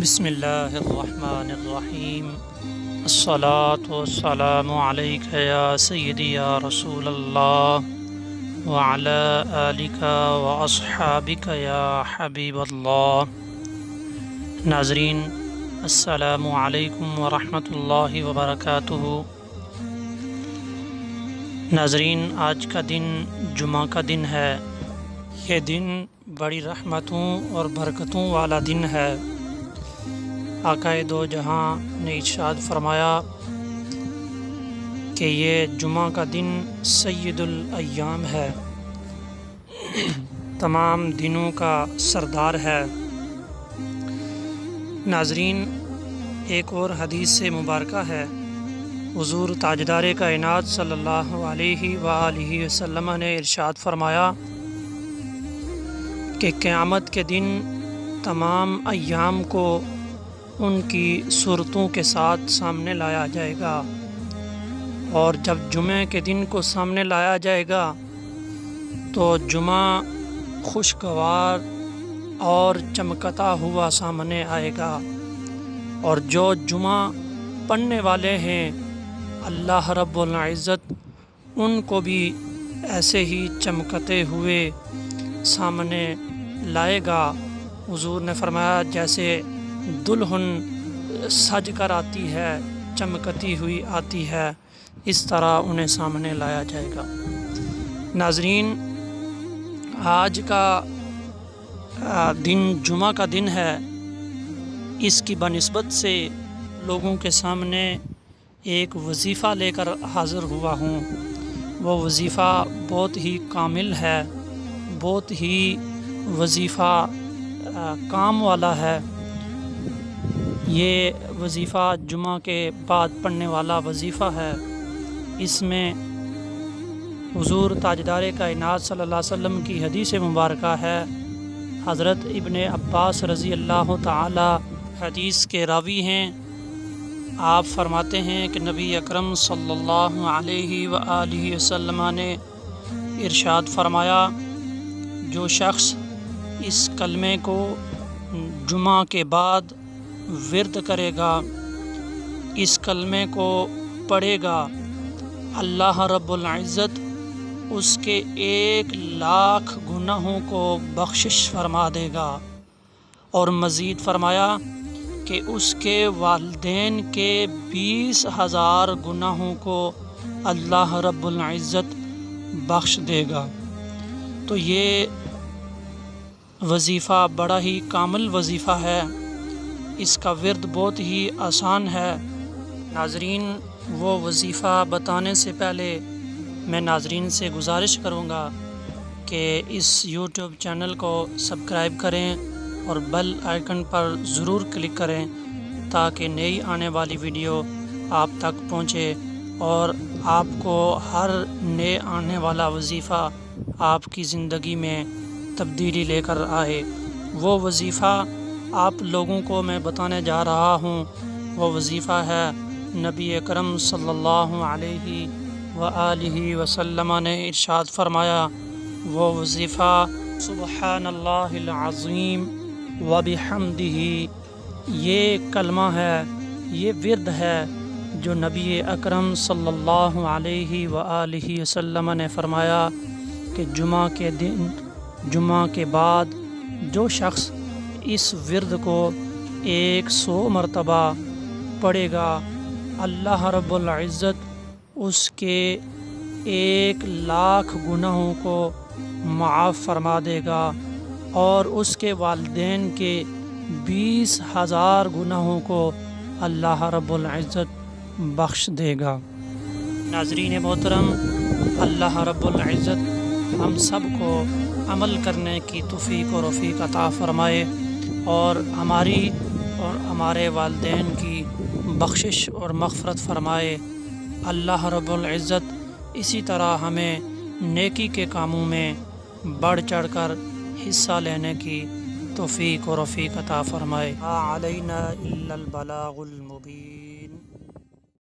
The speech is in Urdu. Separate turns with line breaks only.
بسم اللہ الرحمن الرحیم الصلاۃ والسلام علیک یا سیدی یا رسول اللہ وعلی آلک واصحابک یا حبیب اللہ۔ ناظرین السلام علیکم ورحمۃ اللہ وبرکاتہ۔ ناظرین، آج کا دن جمعہ کا دن ہے۔ یہ دن بڑی رحمتوں اور برکتوں والا دن ہے۔ آقا دو جہاں نے ارشاد فرمایا کہ یہ جمعہ کا دن سید الایام ہے، تمام دنوں کا سردار ہے۔ ناظرین، ایک اور حدیث سے مبارکہ ہے، حضور تاجدار کائنات صلی اللہ علیہ وآلہ وسلم نے ارشاد فرمایا کہ قیامت کے دن تمام ایام کو ان کی صورتوں کے ساتھ سامنے لایا جائے گا، اور جب جمعہ کے دن کو سامنے لایا جائے گا تو جمعہ خوشگوار اور چمکتا ہوا سامنے آئے گا، اور جو جمعہ پڑھنے والے ہیں اللہ رب العزت ان کو بھی ایسے ہی چمکتے ہوئے سامنے لائے گا۔ حضور نے فرمایا جیسے دلہن سج کر آتی ہے، چمکتی ہوئی آتی ہے، اس طرح انہیں سامنے لایا جائے گا۔ ناظرین، آج کا دن جمعہ کا دن ہے، اس کی بنسبت سے لوگوں کے سامنے ایک وظیفہ لے کر حاضر ہوا ہوں۔ وہ وظیفہ بہت ہی کامل ہے، بہت ہی وظیفہ کام والا ہے۔ یہ وظیفہ جمعہ کے بعد پڑھنے والا وظیفہ ہے۔ اس میں حضور تاجدار کائنات صلی اللہ علیہ وسلم کی حدیث مبارکہ ہے۔ حضرت ابن عباس رضی اللہ تعالی حدیث کے راوی ہیں۔ آپ فرماتے ہیں کہ نبی اکرم صلی اللہ علیہ وآلہ وسلم نے ارشاد فرمایا، جو شخص اس کلمے کو جمعہ کے بعد ورد کرے گا، اس کلمے کو پڑھے گا، اللہ رب العزت اس کے 1,00,000 گناہوں کو بخشش فرما دے گا، اور مزید فرمایا کہ اس کے والدین کے 20,000 گناہوں کو اللہ رب العزت بخش دے گا۔ تو یہ وظیفہ بڑا ہی کامل وظیفہ ہے، اس کا ورد بہت ہی آسان ہے۔ ناظرین، وہ وظیفہ بتانے سے پہلے میں ناظرین سے گزارش کروں گا کہ اس یوٹیوب چینل کو سبسکرائب کریں اور بیل آئیکن پر ضرور کلک کریں تاکہ نئی آنے والی ویڈیو آپ تک پہنچے اور آپ کو ہر نئے آنے والا وظیفہ آپ کی زندگی میں تبدیلی لے کر آئے۔ وہ وظیفہ آپ لوگوں کو میں بتانے جا رہا ہوں، وہ وظیفہ ہے نبی اکرم صلی اللہ علیہ وآلہ وسلم نے ارشاد فرمایا، وہ وظیفہ سبحان اللہ العظیم وبحمدہ، یہ کلمہ ہے، یہ ورد ہے جو نبی اکرم صلی اللہ علیہ وآلہ وسلم نے فرمایا کہ جمعہ کے بعد جو شخص اس ورد کو 100 مرتبہ پڑھے گا، اللہ رب العزت اس کے 1,00,000 گناہوں کو معاف فرما دے گا، اور اس کے والدین کے 20,000 گناہوں کو اللہ رب العزت بخش دے گا۔ ناظرین محترم، اللہ رب العزت ہم سب کو عمل کرنے کی توفیق و رفیق عطا فرمائے، اور ہماری اور ہمارے والدین کی بخشش اور مغفرت فرمائے۔ اللہ رب العزت اسی طرح ہمیں نیکی کے کاموں میں بڑھ چڑھ کر حصہ لینے کی توفیق و رفیق عطا فرمائے۔ ما علینا الا البلاغ المبین۔